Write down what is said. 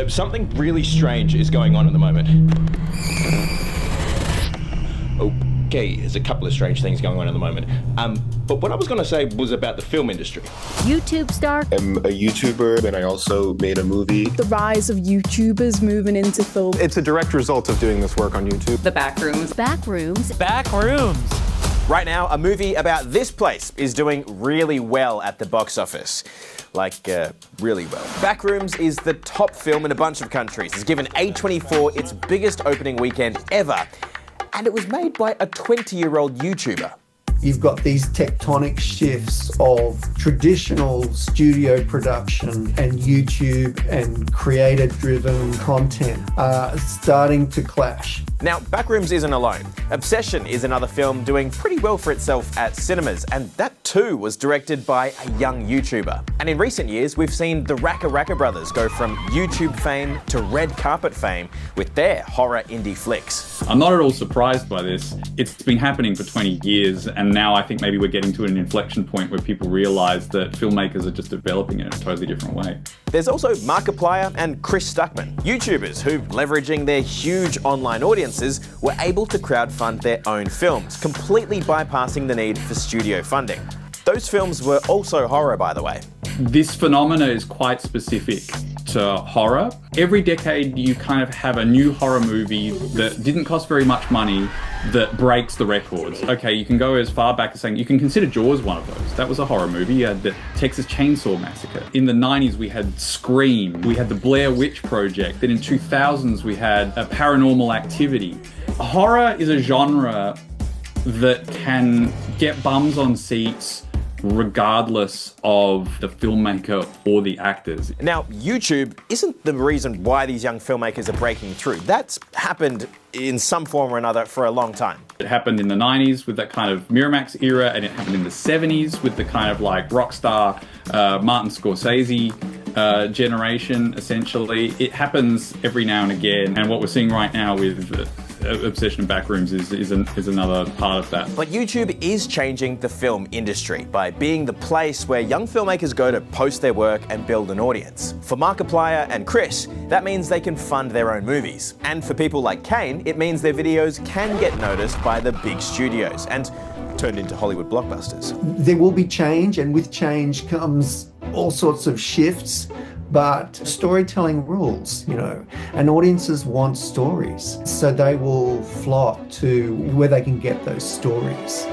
Something really strange is going on at the moment. Okay, there's a couple of strange things going on at the moment. But what I was going to say was about the film industry. YouTube star. I'm a YouTuber, and I also made a movie. The rise of YouTubers moving into film. It's a direct result of doing this work on YouTube. The Backrooms. Backrooms. Backrooms. Right now, a movie about this place is doing really well at the box office. Really well. Backrooms is the top film in a bunch of countries. It's given A24 its biggest opening weekend ever. And it was made by a 20-year-old YouTuber. You've got these tectonic shifts of traditional studio production and YouTube and creator-driven content starting to clash. Now, Backrooms isn't alone. Obsession is another film doing pretty well for itself at cinemas, and that too was directed by a young YouTuber. And in recent years, we've seen the Raka Raka brothers go from YouTube fame to red carpet fame with their horror indie flicks. I'm not at all surprised by this. It's been happening for 20 years, and now I think maybe we're getting to an inflection point where people realise that filmmakers are just developing in a totally different way. There's also Markiplier and Chris Stuckman, YouTubers who, leveraging their huge online audiences, were able to crowdfund their own films, completely bypassing the need for studio funding. Those films were also horror, by the way. This phenomena is quite specific to horror. Every decade you kind of have a new horror movie that didn't cost very much money that breaks the records. Okay, you can go as far back as saying, you can consider Jaws one of those. That was a horror movie. You had the Texas Chainsaw Massacre. In the 90s we had Scream. We had the Blair Witch Project. Then in 2000s we had Paranormal Activity. Horror is a genre that can get bums on seats regardless of the filmmaker or the actors. Now, YouTube isn't the reason why these young filmmakers are breaking through. That's happened in some form or another for a long time. It happened in the 90s with that kind of Miramax era, and it happened in the 70s with the kind of like rock star Martin Scorsese generation, essentially. It happens every now and again, and what we're seeing right now with Obsession and Backrooms is another part of that. But YouTube is changing the film industry by being the place where young filmmakers go to post their work and build an audience. For Markiplier and Chris, that means they can fund their own movies. And for people like Kane, it means their videos can get noticed by the big studios and turned into Hollywood blockbusters. There will be change, and with change comes all sorts of shifts. But storytelling rules, and audiences want stories, so they will flock to where they can get those stories.